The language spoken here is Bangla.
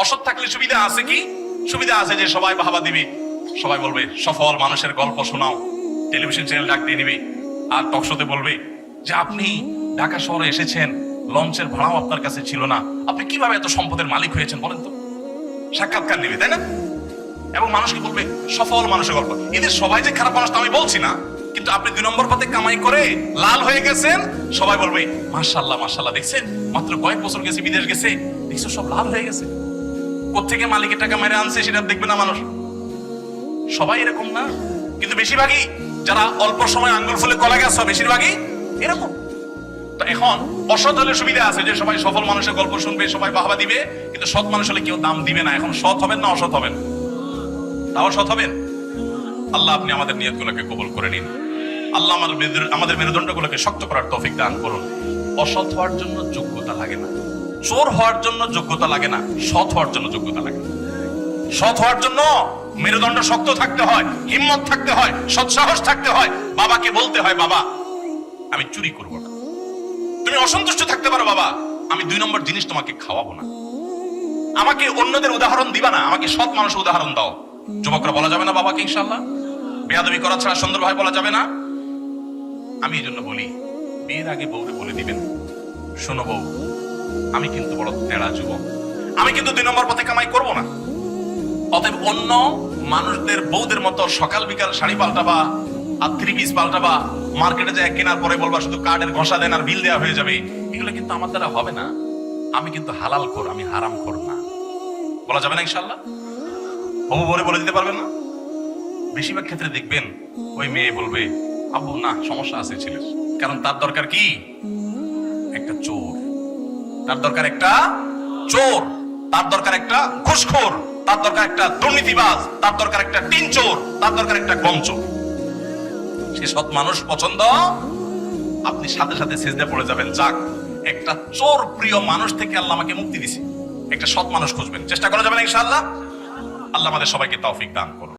অসৎ থাকলে সুবিধা আছে কি? সুবিধা আছে যে সবাই বাহবা দিবে, সবাই বলবে সফল মানুষের গল্প শোনাও, টেলিভিশন চ্যানেল ডাক দিয়ে নিবে, আর টক শোতে বলবে যে আপনি ঢাকা শহরে এসেছেন, লঞ্চের ভাড়াও আপনার কাছে ছিল না, আপনি কিভাবে এত সম্পদের মালিক হয়েছেন বলেন তো। সাক্ষাৎকার নেবে, তাই না? এবং মানুষকে বলবে সফল মানুষের গল্প। এদের সবাই যে খারাপ মানুষ তা আমি বলছি না, কিন্তু আপনি 2 নম্বর পথে কামাই করে লাল হয়ে গেছেন, সবাই বলবে মাশাআল্লাহ মাশাআল্লাহ, দেখছেন মাত্র কয়েক বছর গেছে, বিদেশ গেছে, দেখছো সব লাল হয়ে গেছে। কোত্থেকে মালিকের টাকা মেরে আনছে সেটা দেখবে না মানুষ। সবাই এরকম না, কিন্তু বেশিরভাগই যারা অল্প সময় আঙ্গুল ফুলে কলা গাছ, বেশিরভাগই এরকম। তো এখন অসৎ হলে সুবিধা আছে যে সবাই সফল মানুষের গল্প শুনবে, সবাই বাহবা দিবে, কিন্তু সৎ মানুষ হলে কেউ দাম দিবে না। এখন সৎ হবেন না অসৎ হবেন? তাও সৎ হবেন। আল্লাহ আপনি আমাদের নিয়তগুলোকে কবুল করে নিন। আল্লাহ আমাদের মেরুদণ্ডগুলোকে শক্ত করার তৌফিক দান করুন। অসৎ হওয়ার জন্য যোগ্যতা লাগে না, চোর হওয়ার জন্য যোগ্যতা লাগে না, সৎ হওয়ার জন্য যোগ্যতা লাগে। সৎ হওয়ার জন্য মেরুদণ্ড শক্ত থাকতে হয়, হিম্মত থাকতে হয়, সৎসাহস থাকতে হয়। বাবাকে বলতে হয় বাবা আমি চুরি করব না। তুমি অসন্তুষ্ট থাকতে পারো বাবা, আমি 2 নম্বর জিনিস তোমাকে খাওয়াবো না। আমাকে অন্যদের উদাহরণ দিবা না, আমাকে সৎ মানুষের উদাহরণ দাও। যুবকরা বলা যাবে না বাবাকে ইনশাআল্লাহ? বেয়াদবি করা ছাড়া সুন্দরভাবে বলা যাবে না। আমি এই জন্য বলি, বিয়ের আগে বউকে বলে দিবেন শোনো বউ, আমি কিন্তু বড় তেড়া যুবক, আমি কিন্তু 2 নম্বর পথে কামাই করব না। অতএব অন্য মানুষদের বউদের মতো সকাল বিকাল শাড়ি পাল্টাবা আর 3 পিস পাল্টাবা, মার্কেটে যায় কেনার পরে বলবা শুধু কার্ডের ঘষা দেন আর বিল দেওয়া হয়ে যাবে, এগুলো কিন্তু আমার দ্বারা হবে না। আমি কিন্তু হালাল খোর, আমি হারাম খোর না। বলা যাবে না ইনশাআল্লাহ? হবু বলে বলে দিতে পারবেন না? বেশিরভাগ ক্ষেত্রে দেখবেন ওই মেয়ে বলবে আব্বু না সমস্যা আছে ছেলের, কারণ তার দরকার কি? একটা চোর। তার দরকার একটা চোর, তার দরকার একটা ঘুষখোর, তার দরকার একটা দুর্নীতিবাজ, তার দরকার একটা টিন চোর, তার দরকার একটা গম চোর। সে সৎ মানুষ পছন্দ, আপনি সাথে সাথে সিজদা পড়ে যাবেন, যাক একটা চোর প্রিয় মানুষ থেকে আল্লাহ আমাকে মুক্তি দিয়েছে। একটা সৎ মানুষ খুঁজবেন, চেষ্টা করা যাবে না ইনশাআল্লাহ? আল্লাহ আমাদের সবাইকে তৌফিক দান করুন।